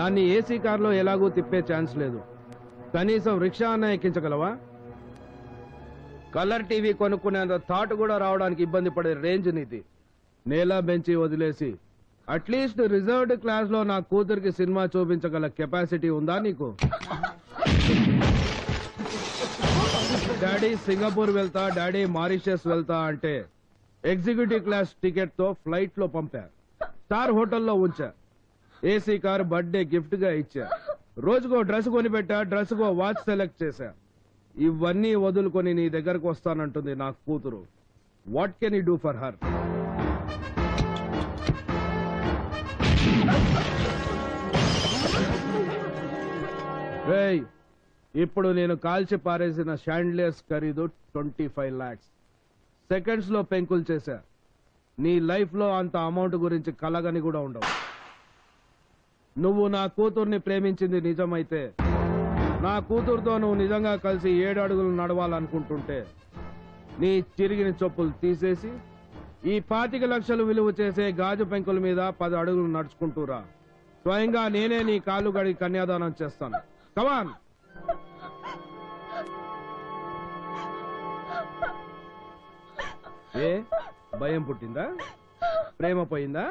దాన్ని ఏసీ కార్లో ఎలాగూ తిప్పే ఛాన్స్ లేదు. కనీసం రిక్షా అన్న ఎక్కించగలవా? కలర్ టీవీ కొనుక్కునేంత థాట్ కూడా రావడానికి ఇబ్బంది పడే రేంజ్ నీది. నేల బెంచి వదిలేసి అట్లీస్ట్ రిజర్వ్డ్ క్లాస్ లో నా కూతురికి సినిమా చూపించగల కెపాసిటీ ఉందా నీకు? డాడీ సింగపూర్ వెళ్తా, డాడీ మారిషస్ వెళ్తా అంటే ఎగ్జిక్యూటివ్ క్లాస్ టికెట్ తో ఫ్లైట్ లో పంపా, స్టార్ హోటల్లో ఉంచా, ఏసీ కార్ బర్త్డే గిఫ్ట్ గా ఇచ్చా, రోజుకో డ్రెస్ కొనిపెట్టా, డ్రెస్ కో వాచ్ సెలెక్ట్ చేశా. ఇవన్నీ వదులుకొని నీ దగ్గరకు వస్తానంటుంది నా కూతురు. What can you do for her? ఇప్పుడు నేను కాల్చి పారేసిన షాండ్లియర్స్ ఖరీదు 25 lakhs. సెకండ్స్ లో పెంకులు చేశా. నీ లైఫ్ లో అంత అమౌంట్ గురించి కలగని కూడా ఉండవు. నువ్వు నా కూతుర్ని ప్రేమించింది నిజమైతే, నా కూతురుతో నువ్వు నిజంగా కలిసి 7 అడుగులు నడవాలనుకుంటుంటే నీ చిరిగిన చెప్పులు తీసేసి ఈ 25 లక్షలు విలువ చేసే గాజు పెంకుల మీద 10 అడుగులు నడుచుకుంటూరా. స్వయంగా నేనే నీ కాలు గడి కన్యాదానం చేస్తాను. కమాన్. ఏ భయం పుట్టిందా? ప్రేమ పోయిందా?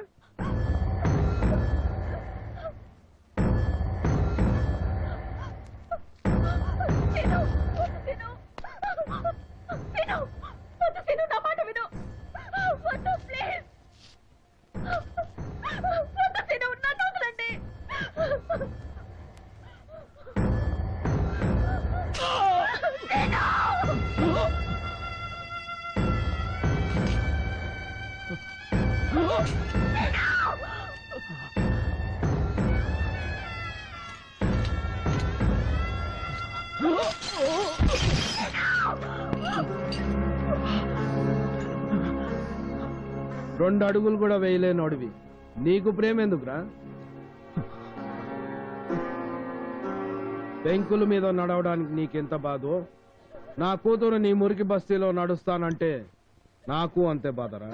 రెండు అడుగులు కూడా వేయలేనోడివి నీకు ప్రేమ ఎందుకురా? పెంకుల మీద నడవడానికి నీకెంత బాధో, నా కూతురు నీ మురికి బస్తీలో నడుస్తానంటే నాకు అంతే బాధరా.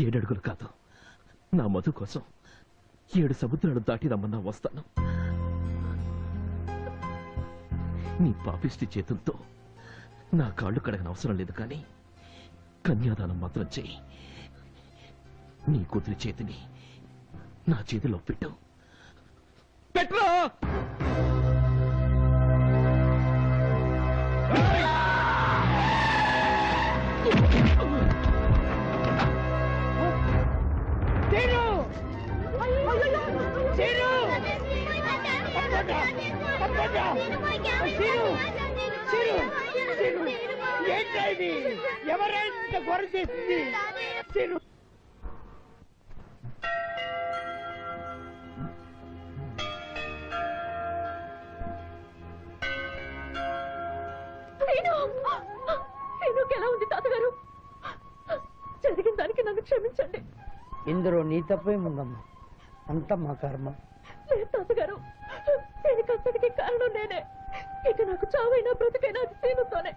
ఏడు అడుగులు కాదు, నా మధు కోసం 7 సముద్రాలు దాటి రమ్మన్నా వస్తాను. నీ పాపిష్టి చేతులతో నా కాళ్ళు కడగన అవసరం లేదు, కానీ కన్యాదానం మాత్రం చెయ్యి. నీ కూతురి చేతిని నా చేతిలో పెట్టు. పెట్రా! ఎవరైనా గొర్ర చేసింది? ఎలా ఉంది తాతగారు? జరిగిన దానికి నన్ను క్షమించండి. ఇందులో నీ తప్పేముందమ్మా, అంతా మా కర్మ. లేదు తాతగారు, దీనికంతటికి కారణం నేనే. ఇక నాకు చావైనా బ్రతికైనా సీనుతోనే.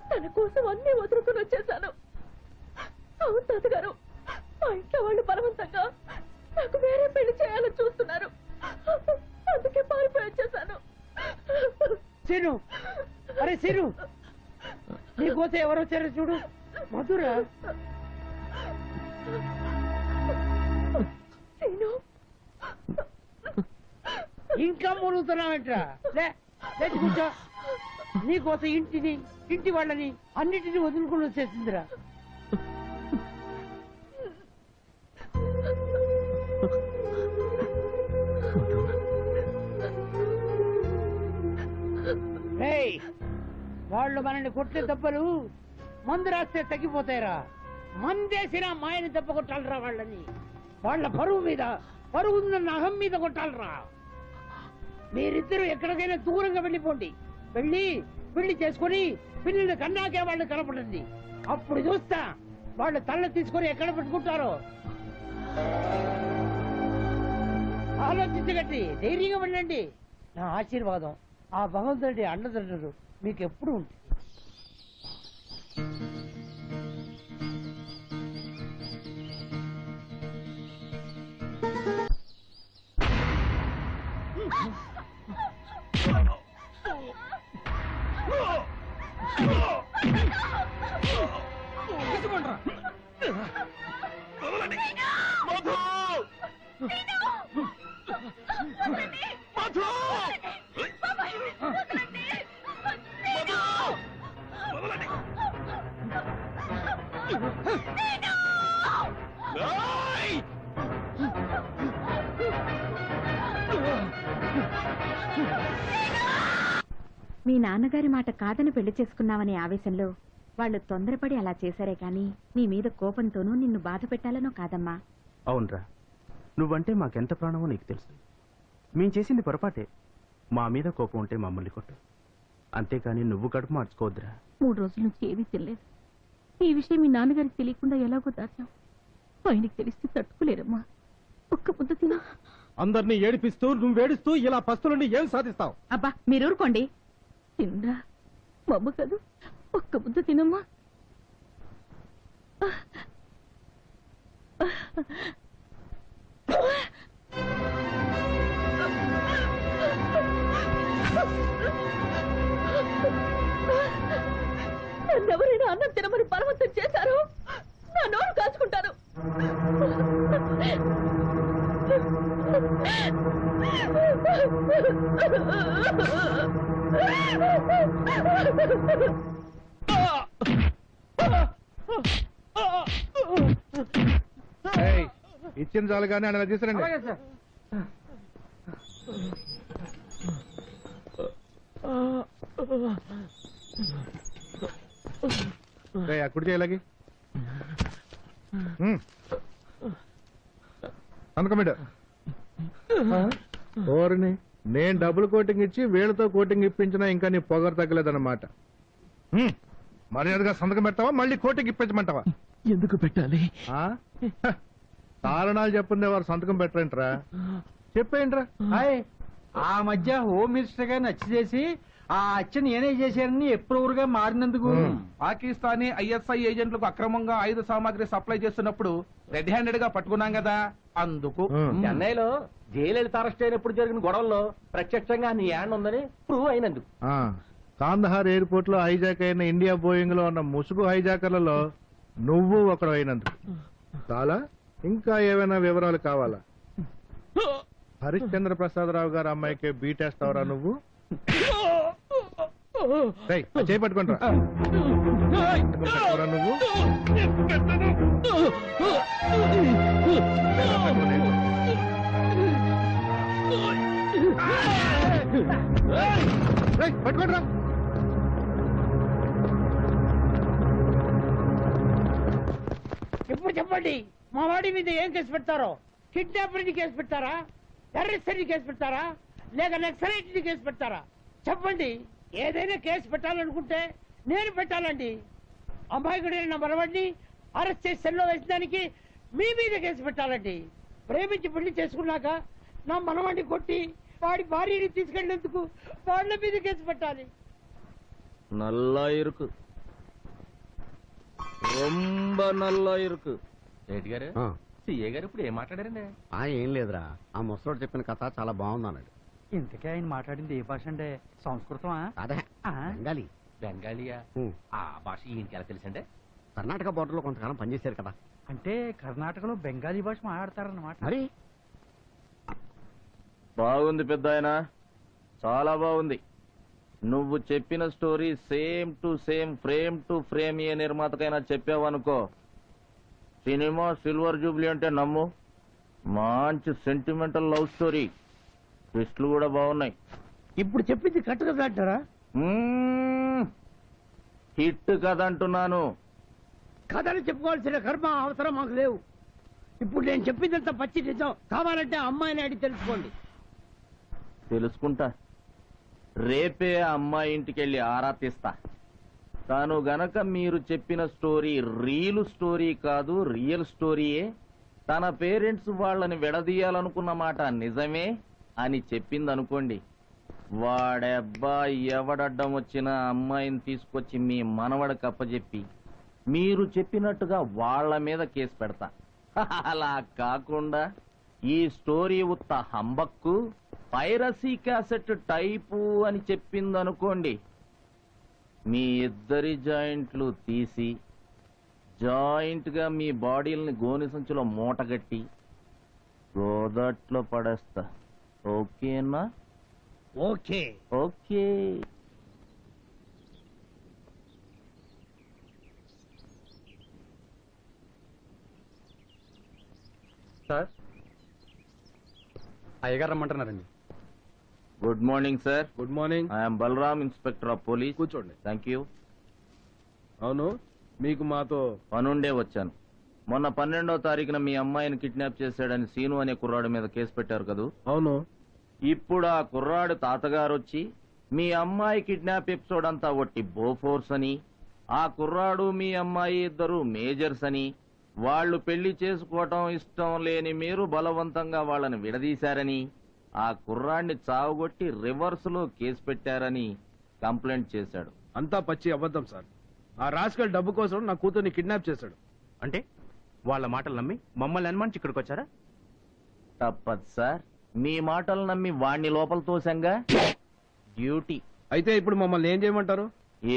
తన కోసం అన్ని వదులుకుని వచ్చేశాను. అవును తాతగారు, మా ఇంట్లో వాళ్ళు బలవంతంగా నాకు వేరే పెళ్లి చేయాలని చూస్తున్నారు. అందుకే పారిపోయి వచ్చేశాను. సీను, అరే సీను, నీకోసం ఎవరు వచ్చారో చూడు. మధురా. ఇంకా మూలుగుతున్నావేంట్రా? లేచి కూర్చో. నీకోసం ఇంటిని, ఇంటి వాళ్ళని, అన్నిటిని వదులుకుని వచ్చేసిందిరా. వాళ్ళు మనల్ని కొట్టే దెబ్బలు మందు రాస్తే తగ్గిపోతాయిరా. మందేసిన మాయని దెబ్బ కొట్టాలరా వాళ్ళని. వాళ్ళ పరువు మీద పరువు ఉందన్న అహం మీద కొట్టాలరా. మీరిద్దరూ ఎక్కడికైనా దూరంగా వెళ్ళిపోండి. పెళ్లి చేసుకుని పిల్లలు కన్నాకే వాళ్ళు కనపడండి. అప్పుడు చూస్తా వాళ్ళు తల్ల తీసుకొని ఎక్కడ పెట్టుకుంటారో. ఆలోచించగట్టి ధైర్యంగా వెళ్ళండి. నా ఆశీర్వాదం ఆ భగవంతుడి అండదండలు మీకు ఎప్పుడు ఉంటుంది. మీ నాన్నగారి మాట కాదని పెళ్లి చేసుకున్నావనే ఆవేశంలో వాళ్ళు తొందరపడి అలా చేశారే కాని నీ మీద కోపంతోనూ నిన్ను బాధ పెట్టాలనో కాదమ్మా. అవునరా, నువ్వంటే మాకెంత ప్రాణమో నీకు తెలుసు. మేం చేసింది పొరపాటే. మా మీద కోపం ఉంటే మమ్మల్ని కొట్టు, అంతేకాని నువ్వు కడుపు మార్చుకోవద్దురా. 3 రోజుల నుంచి ఏమీ తెలియదు. ఈ విషయం మీ నాన్నగారికి తెలియకుండా ఎలాగో దాచాం. ఆయనకి తెలిస్తే తట్టుకోలేరమ్మా. ఒక్క ముద్ద తినా. అందరినీ ఏడిపిస్తూ నువ్వు వేడిస్తూ ఇలా పస్తులుండి ఏం సాధిస్తావు? అబ్బా మీరు ఊరుకోండి. తిందా మమ్మ కాదు, ఒక్క ముద్ద తినమ్మా. ఎవరైనా అన్నం తినమని బలవంతం చేశారు, నా నోరు కాల్చుకుంటాను. ఇచ్చిన చాలు కానీ అలా తీసుకురండి. అక్కడ చేయలాగి అనుకమిడ ఓరిని నేను డబుల్ కోటింగ్ ఇచ్చి వీళ్ళతో కోటింగ్ ఇప్పించినా ఇంకా నీ పొగరు తగ్గలేదన్నమాట. మర్యాదగా సంతకం పెడతావా మళ్ళీ కోటింగ్ ఇప్పించమంటావా? ఎందుకు పెట్టాలి? కారణాలు చెప్పుండే వారు సంతకం పెట్టరేంట్రా? చెప్పేయంట్రా. ఆ మధ్య హోమ్ మినిస్టర్ గారిని హత్య చేసి ఆ హత్యను నేనే చేశానని అప్రూవర్ గా మారినందుకు పాకిస్తానీ ఐఎస్ఐ ఏజెంట్లకు అక్రమంగా ఆయుధ సామాగ్రి సప్లై చేస్తున్నప్పుడు రెడ్ హ్యాండెడ్ గా పట్టుకున్నాం కదా, అందుకు. చెన్నైలో జయలలిత అరెస్ట్ అయినప్పుడు జరిగిన గొడవల్లో ప్రత్యక్షంగా నీ హ్యాండ్ ఉందని ప్రూవ్ అయినందుకు. కాందహార్ ఎయిర్పోర్ట్ లో హైజాక్ అయిన ఇండియా బోయింగ్ లో ఉన్న ముసుగు హైజాకర్లలో నువ్వు ఒకడు అయినందుకు. చాలా ఇంకా ఏమైనా వివరాలు కావాలా? హరిశ్చంద్ర ప్రసాదరావు గారు అమ్మాయికి బీటేస్తావరా నువ్వు? చేపట్టుకుంటా నువ్వు. పట్టుకోండి. ఇప్పుడు చెప్పండి, మా వాడి మీద ఏం కేసు పెడతారో? కిడ్నాపర్ కేసు పెడతారా, టెర్రరిస్ట్ కేసు పెడతారా, లేక నక్సలైట్ కేసు పెడతారా? చెప్పండి. ఏదైనా కేసు పెట్టాలనుకుంటే నేను పెట్టాలండి. అమాయకుడైన నా మనవాడిని అరెస్ట్ చేసి సెల్లో వేసడానికి మీ మీద కేసు పెట్టాలండి. ప్రేమించి పెళ్లి చేసుకున్నాక నా మనవాడిని కొట్టి వాడి భార్యని తీసుకెళ్లేందుకు వాళ్ళ మీద కేసు పెట్టాలి. నల్లా ఇరుకు, రొంబ నల్లా ఇరుకు. రెడ్డి గారు, సిఏ గారు ఇప్పుడు ఏం మాట్లాడారండి? ఏం లేదురా, ఆ ముసలోడు చెప్పిన కథ చాలా బాగుందన్నాడు. ఇంతకే ఆయన మాట్లాడింది ఏ భాష అంటే? సంస్కృతమా? అదే బెంగాలీ. బెంగాలీయా? ఆ భాష ఈయనకి ఎలా తెలుసండి? కర్ణాటక బోర్డర్ లో కొంతకాలం పనిచేశారు కదా. అంటే కర్ణాటకలో బెంగాలీ భాష మాట్లాడతారన్నమాట. మరి బాగుంది పెద్ద ఆయన, చాలా బాగుంది. నువ్వు చెప్పిన story same to same, frame to frame ఏ నిర్మాతకైనా చెప్పావనుకో, సినిమా సిల్వర్ జూబ్లీ అంటే నమ్ము. మంచి సెంటిమెంటల్ లవ్ స్టోరీ, ట్విస్టులు కూడా బాగున్నాయి. ఇప్పుడు చెప్పింది కరెక్ట్ కదా అంటారా? హిట్ కదంటున్నాను. కథలు చెప్పుకోవాల్సిన కర్మ అవసరం మాకు లేవు. ఇప్పుడు నేను చెప్పిందంత పచ్చి నిజం. కావాలంటే ఆ అమ్మాయిని అడిగి తెలుసుకోండి. తెలుసుకుంటా. రేపే ఆ అమ్మాయి ఇంటికెళ్ళి ఆరా తీస్తా. తాను గనక మీరు చెప్పిన స్టోరీ రియల్ స్టోరీ కాదు, రియల్ స్టోరీయే, తన పేరెంట్స్ వాళ్ళని విడదీయాలనుకున్న మాట నిజమే అని చెప్పిందనుకోండి, వాడెబ్బా ఎవడడ్డం వచ్చినా అమ్మాయిని తీసుకొచ్చి మీ మనవడికి అప్పచెప్పి మీరు చెప్పినట్టుగా వాళ్ళ మీద కేసు పెడతా. అలా కాకుండా ఈ స్టోరీ ఉత్త హంబక్కు పైరసీ క్యాసెట్ టైపు అని చెప్పిందనుకోండి, మీ ఇద్దరి జాయింట్లు తీసి జాయింట్ గా మీ బాడీలని గోని సంచిలో మూటగట్టి గోదట్లో పడేస్తా. ఓకేనా? ఓకే. ఓకే. సార్, అయ్యగారు రమ్మంటున్నారండి. Good morning sir. Good morning. I'm Balaram, inspector of police. కూర్చోండి. Thank you. అవును, మీకు మాతో పనుండే వచ్చాను. మొన్న 12వ తారీఖున మీ అమ్మాయిని కిడ్నాప్ చేశాడని సీను అనే కుర్రాడి మీద కేసు పెట్టారు కదూ. అవును. ఇప్పుడు ఆ కుర్రాడు తాతగారు వచ్చి మీ అమ్మాయి కిడ్నాప్ ఎపిసోడ్ అంతా ఒట్టి బోఫోర్స్ అని, ఆ కుర్రాడు మీ అమ్మాయి ఇద్దరు మేజర్స్ అని, వాళ్ళు పెళ్లి చేసుకోవటం ఇష్టం లేని మీరు బలవంతంగా వాళ్ళని విడదీశారని, ఆ కుర్రాడిని చావుగొట్టి రివర్స్ లో కేసు పెట్టారని కంప్లైంట్ చేశాడు. అంతా పచ్చి అబద్ధం సార్. ఆ రాస్కల్ డబ్బు కోసం నా కూతుర్ని కిడ్నాప్ చేశాడు. అంటే వాళ్ళ మాటలు నమ్మి మమ్మల్ని అనుమానించి ఇక్కడికి వచ్చారా? తప్పదు సార్. మీ మాటలు నమ్మి వాణ్ణి లోపల తోసంగా డ్యూటీ. అయితే ఇప్పుడు మమ్మల్ని ఏం చేయమంటారు?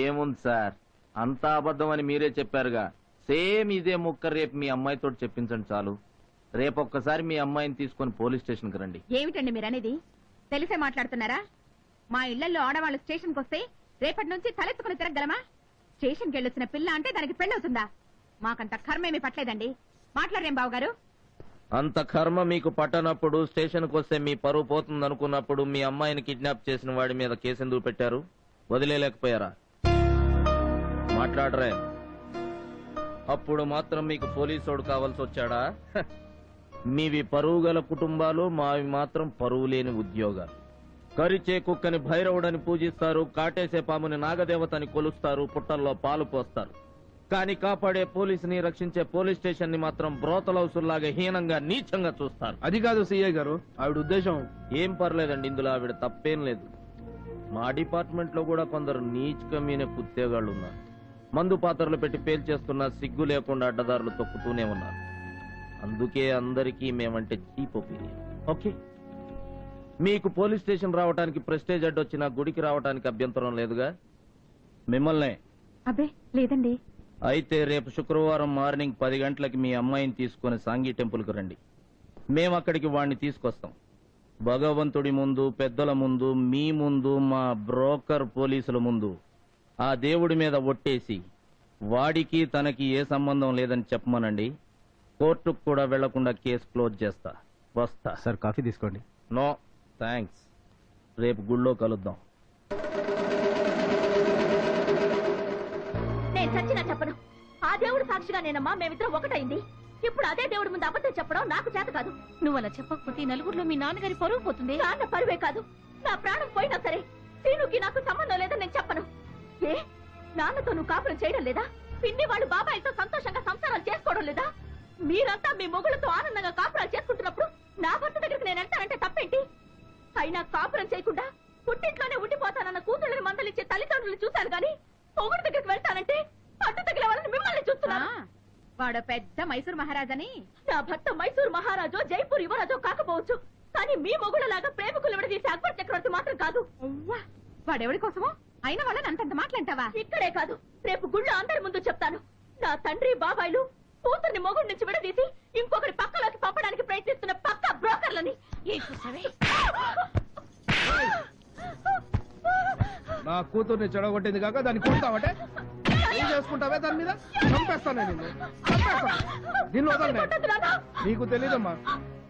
ఏముంది సార్, అంతా అబద్ధం అని మీరే చెప్పారుగా. సేమ్ ఇదే ముక్క రేపు మీ అమ్మాయితో చెప్పించండి చాలు. రేపు ఒక్కసారి మీ అమ్మాయిని తీసుకొని పోలీస్ స్టేషన్కి రండి. ఏమిటండి మీరనేది? తెలిసే మాట్లాడుతున్నారా? మా ఇళ్లలో ఆడవాళ్ళు స్టేషన్కి వస్తే రేపటి నుంచి తలెత్తుకుని తిరగలమా? స్టేషన్కి వెళ్ళొచ్చిన పిల్ల అంటే దానికి పెళ్ళవుతుందా? మాకంత కర్మేమీ పట్టలేదండి. మాట్లాడరేం బావగారు? అంత కర్మ మీకు పట్టనప్పుడు, స్టేషన్కి వస్తే మీ పరువు పోతుంది అనుకున్నప్పుడు మీ అమ్మాయిని కిడ్నాప్ చేసిన వాడి మీద కేసు ఎందుకు పెట్టారు? వదిలేలేకపోయారా? మాట్లాడరే. అప్పుడు మాత్రం మీకు పోలీసోడు కావాల్సి వచ్చాడా? మీవి పరువు గల కుటుంబాలు, మావి మాత్రం పరువు లేని ఉద్యోగాలు. కరిచే కుక్కని భైరవుడని పూజిస్తారు, కాటేసే పాముని నాగదేవతని కొలుస్తారు, పుట్టల్లో పాలు పోస్తారు. కానీ కాపాడే పోలీసుని, రక్షించే పోలీస్ స్టేషన్ ని మాత్రం బ్రోతలౌసుల్లాగా హీనంగా, నీచంగా చూస్తారు. అది కాదు సిఐ గారు, ఆవిడ ఉద్దేశం. ఏం పర్లేదండి, ఇందులో ఆవిడ తప్పేం లేదు. మా డిపార్ట్మెంట్ లో కూడా కొందరు నీచ్ కమీనే కుత్తేగాళ్ళు ఉన్నారు. మందు పాత్రలు పెట్టి పేల్చేస్తున్న సిగ్గు లేకుండా అడ్డదారులు తొక్కుతూనే ఉన్నారు. అందుకే అందరికీ మేమంటే చీప్ ఒపీనియన్. ఓకే, మీకు పోలీస్ స్టేషన్ రావడానికి ప్రెస్టేజ్ అడ్డొచ్చినా గుడికి రావడానికి అభ్యంతరం లేదుగా? మిమ్మల్నే. అబ్బే లేదండి. అయితే రేపు శుక్రవారం మార్నింగ్ 10 గంటలకి మీ అమ్మాయిని తీసుకుని సాంఘీ టెంపుల్కి రండి. మేము అక్కడికి వాణ్ణి తీసుకొస్తాం. భగవంతుడి ముందు, పెద్దల ముందు, మీ ముందు, మా బ్రోకర్ పోలీసుల ముందు ఆ దేవుడి మీద ఒట్టేసి వాడికి తనకి ఏ సంబంధం లేదని చెప్పమనండి. కోర్టుకు కూడా వెళ్లకుండా కేసు క్లోజ్ చేస్తా. వస్తా. సార్, కాఫీ తీసుకోండి. No thanks. రేపు గుళ్ళో కలుద్దాం. నేను చచ్చినా చెప్పను. ఆ దేవుడు సాక్షిగా నేనమ్మా మేమిద్దరం ఒకటైంది. ఇప్పుడు అదే దేవుడి ముందు అబద్ధం చెప్పడం నాకు చేత కాదు. నువ్వు అలా చెప్పకపోతే నలుగురిలో మీ నాన్నగారి పరువు పోతుంది. నాన్న పరువే కాదు, నా ప్రాణం పోయినా సరే సీనుకి నాకు సంబంధం లేదని నేను చెప్పను. ఏ నాన్నతో నువ్వు కాపురం చేయడం లేదా? పిన్ని వాళ్ళు బాబాయితో సంతోషంగా సంసారాలు చేసుకోవడం లేదా? మీరంతా మీ మొగుళ్ళతో ఆనందంగా కాపురాలు చేసుకుంటున్నప్పుడు నా భర్త దగ్గరికి నేను వెళ్తానంటే తప్పేంటి? అయినా కాపురం చేయకుండా పుట్టింట్లోనే ఉండిపోతానన్న కూతుళ్ళని మందలిచ్చే తల్లిదండ్రులు చూశాను గాని మొగుడు దగ్గరికి వెళ్తానంటే అడ్డు తగిలే వాళ్ళని మిమ్మల్ని చూస్తున్నా. వాడు పెద్ద మైసూర్ మహారాజని. నా భర్త మైసూర్ మహారాజో జైపూర్ యువరాజో కాకపోవచ్చు, కానీ మీ మొగుళ్ళలాగా ప్రేమికులు విడదీసే అక్బర్ చక్రవర్తి మాత్రం కాదు. వాడెవడి కోసమో అయిన వాళ్ళని అంతంత మాటలంటావా? ఇక్కడే కాదు, రేపు గుళ్ళో అందరి ముందు చెప్తాను. నా తండ్రి బాబాయిలు కూతుర్ని మొగుడి నుంచి విడదీసి ఇంకొకరి పక్కలోకి పంపడానికి ప్రయత్నిస్తున్న పక్క బ్రోకర్లని. నా కూతుర్ని చెడగొట్టింది కాక దాన్ని కొడతావటే? ఏం చేసుకుంటావే దాని మీద? చంపేస్తాను నిన్ను, చంపేస్తాను. నిన్ను వదలనే. నీకు తెలీదమ్మా,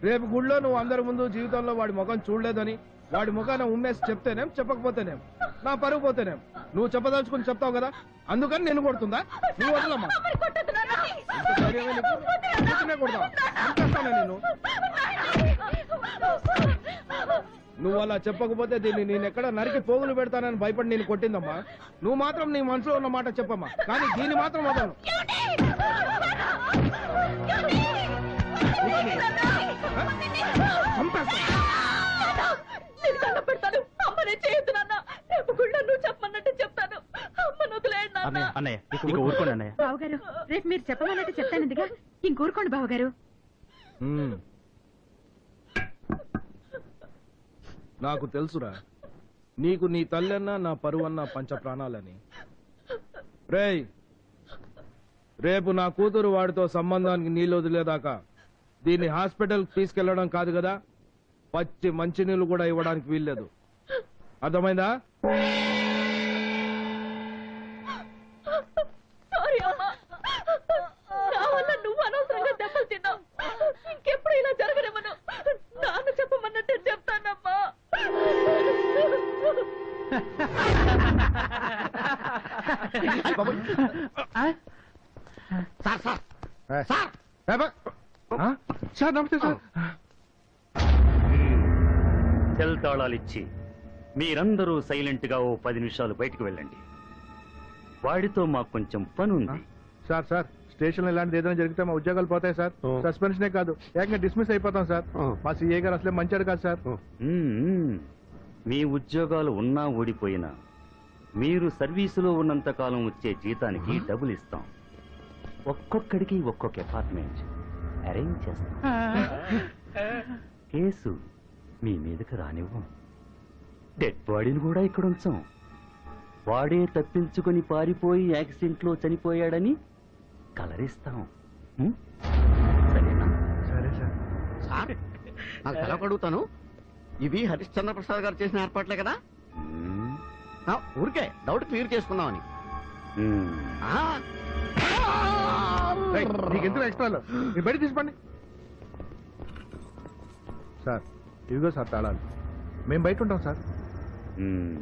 రేపు గుళ్ళో నువ్వు అందరి ముందు జీవితంలో వాడి ముఖం చూడలేదని వాడి ముఖాన్ని ఉమ్మేసి చెప్తేనేం, చెప్పకపోతేనేం నా పరుగు పోతేనేం. నువ్వు చెప్పదలుచుకుని చెప్తావు కదా అందుకని నేను కొడుతుందా నువ్వు వదలమ్మా మరి కొట్టొద్దు నాన్న. ఇంత ధైర్యమే నీకు? కూర్చునే కొడతావా? చంపేస్తానా నిన్ను నువ్వు అలా చెప్పకపోతే దీన్ని నేను ఎక్కడ నరికి పోగులు పెడతానని భయపడి నేను కొట్టిందమ్మా నువ్వు మాత్రం నీ మనసులో ఉన్న మాట చెప్పమ్మా కానీ దీన్ని మాత్రం వదలను చంపేస్తా. నేను దండం పెడతాను. అమ్మనే చేయొద్దు నాన్న. రేపు గుళ్ళో నువ్వు చెప్పమన్నట్టు చెప్తాను. అమ్మను వదిలేయండి నాన్న. అన్నయ్య అన్నయ్య ఇక ఊరుకోండి అన్నయ్య. బావగారు రేపు మీరు చెప్పమన్నట్టు చెప్తానందిగా ఇంకూరుకోండి బావగారు. మ్మ్. నాకు తెలుసురా నీకు నీ తల్లన్నా నా పరువన్నా పంచ ప్రాణాలని రేయ్ రేపు నా కూతురు వాడితో సంబంధానికి నీళ్ళు వదిలేదాకా దీన్ని హాస్పిటల్ తీసుకెళ్లడం కాదు కదా పచ్చి మంచినీళ్ళు కూడా ఇవ్వడానికి వీల్లేదు అర్థమైందా సారీ అమ్మా. నా వల్ల నువ్వు అనవసరంగా దెబ్బలు తిన్నావు. ఇంకెప్పుడు ఇలా జరగనివ్వను. నాన్న చెప్పమన్నట్టే చెప్తానమ్మా. సార్ సార్ సార్ సార్ నమస్తే సార్ సెల్ తాళాలిచ్చి మీరందరూ సైలెంట్ గా ఓ 10 నిమిషాలు బయటకు వెళ్ళండి. వాడితో మాకు కొంచెం పని ఉంది. సార్ సార్ స్టేషన్ ఇలాంటిది ఏదైనా జరిగితే మా ఉద్యోగాలు పోతాయి సార్ సస్పెన్షనే కాదు ఏకంగా డిస్మిస్ అయిపోతాం సార్ మా సీఏ గారు అసలే మంచాడు కాదు సార్ మ్మ్. మీ ఉద్యోగాలు ఉన్నా ఓడిపోయినా మీరు సర్వీసులో ఉన్నంత కాలం వచ్చే జీతానికి డబ్బులు ఇస్తాం. ఒక్కొక్కడికి ఒక్కొక్క అపార్ట్మెంట్ అరేంజ్ చేస్తాం. కేసు మీ మీదకి రానివ్వం. డెడ్ బాడీని కూడా ఇక్కడ ఉంచాం. వాడే తప్పించుకొని పారిపోయి యాక్సిడెంట్ లో చనిపోయాడని కలరిస్తాం. సరేనా? సరే సార్ సార్ నాకు తెలవక అడుగుతాను ఇవి హరిశ్చంద్ర ప్రసాద్ గారు చేసిన ఏర్పాట్లే కదా మ్మ్. ఊరికే డౌట్ క్లియర్ చేసుకుందామని మ్మ్. నీకెందుకు ఎక్స్ట్రాలు మీరు బయట తీసుకోండి సార్ ఇదిగో సార్ తాళాలు మేము బయట ఉంటాం సార్ మ్మ్.